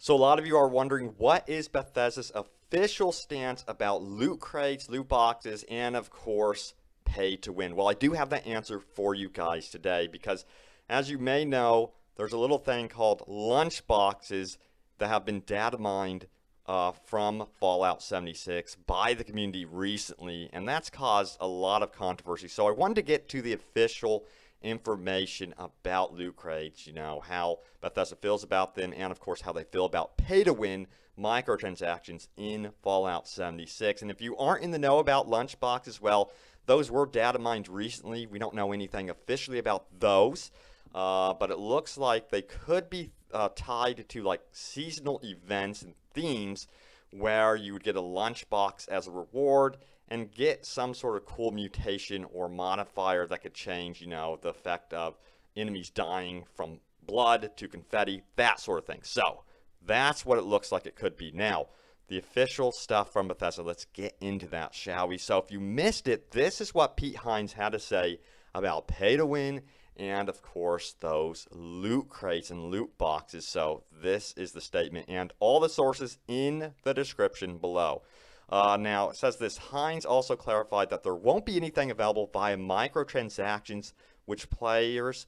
So a lot of you are wondering, what is Bethesda's official stance about loot crates, loot boxes, and of course, pay to win? Well, I do have that answer for you guys today because as you may know, there's a little thing called lunchboxes that have been data mined from Fallout 76 by the community recently, and that's caused a lot of controversy. So I wanted to get to the official information about loot crates, how Bethesda feels about them, and of course how they feel about pay-to-win microtransactions in Fallout 76. And if you aren't in the know about lunchboxes, well, those were data mined recently. We don't know anything officially about those, but it looks like they could be tied to like seasonal events and themes where you would get a lunchbox as a reward and get some sort of cool mutation or modifier that could change, the effect of enemies dying from blood to confetti, that sort of thing. So that's what it looks like it could be. Now, the official stuff from Bethesda, let's get into that, shall we? So if you missed it, this is what Pete Hines had to say about pay to win and, of course, those loot crates and loot boxes. So this is the statement and all the sources in the description below. Now, it says this, Hines also clarified that there won't be anything available via microtransactions which players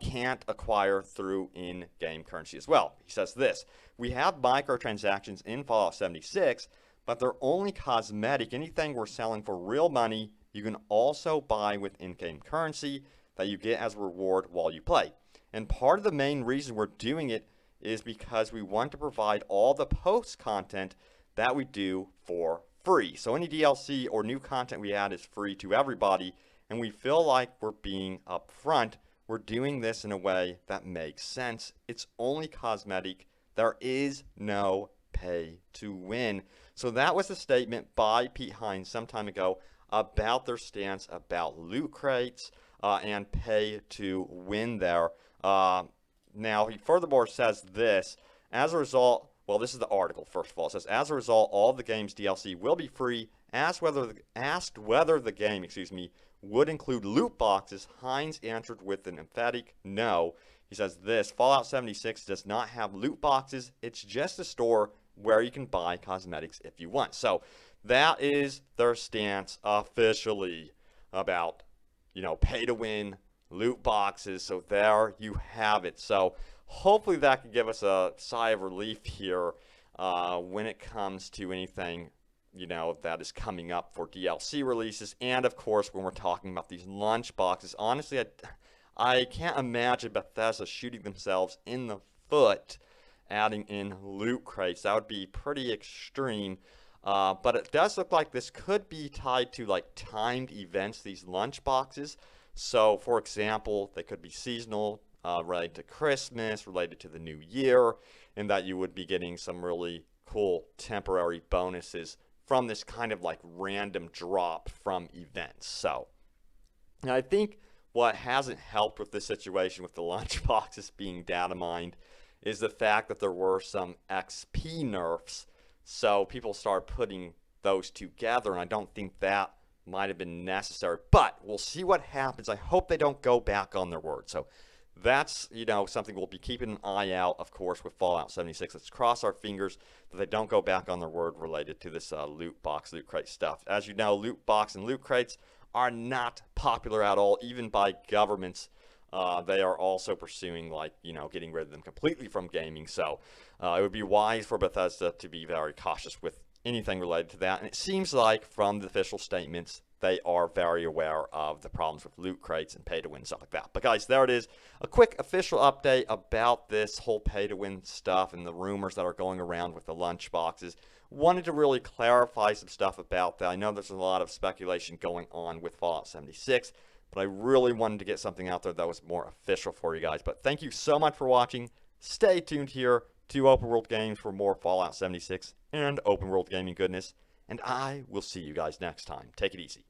can't acquire through in-game currency as well. He says this, we have microtransactions in Fallout 76, but they're only cosmetic. Anything we're selling for real money, you can also buy with in-game currency that you get as a reward while you play. And part of the main reason we're doing it is because we want to provide all the post content that we do for free. So any DLC or new content we add is free to everybody, and we feel like we're being upfront. We're doing this in a way that makes sense. It's only cosmetic. There is no pay to win. So that was a statement by Pete Hines some time ago about their stance about loot crates and pay to win there. Now, he furthermore says this, as a result, well, this is the article, first of all. It says, as a result, all the game's DLC will be free. Asked whether the game, would include loot boxes, Hines answered with an emphatic no. He says this, Fallout 76 does not have loot boxes. It's just a store where you can buy cosmetics if you want. So that is their stance officially about, pay to win, loot boxes. So there you have it. So hopefully that could give us a sigh of relief here when it comes to anything, that is coming up for DLC releases. And of course, when we're talking about these lunch boxes, honestly, I can't imagine Bethesda shooting themselves in the foot adding in loot crates. That would be pretty extreme. But it does look like this could be tied to like timed events, these lunch boxes. So for example, they could be seasonal, related to Christmas, related to the new year, and that you would be getting some really cool temporary bonuses from this kind of like random drop from events. So I think what hasn't helped with this situation with the lunch boxes being data mined is the fact that there were some XP nerfs. So people started putting those together, and I don't think that might have been necessary. But we'll see what happens. I hope they don't go back on their word. So that's, something we'll be keeping an eye out, of course, with Fallout 76. Let's cross our fingers that they don't go back on their word related to this loot box, loot crate stuff. As you know, loot box and loot crates are not popular at all, even by governments. They are also pursuing, getting rid of them completely from gaming. So it would be wise for Bethesda to be very cautious with anything related to that. And it seems like from the official statements, they are very aware of the problems with loot crates and pay to win, stuff like that. But guys, there it is. A quick official update about this whole pay to win stuff and the rumors that are going around with the lunch boxes. Wanted to really clarify some stuff about that. I know there's a lot of speculation going on with Fallout 76, but I really wanted to get something out there that was more official for you guys. But thank you so much for watching. Stay tuned here to Open World Games for more Fallout 76 and open world gaming goodness. And I will see you guys next time. Take it easy.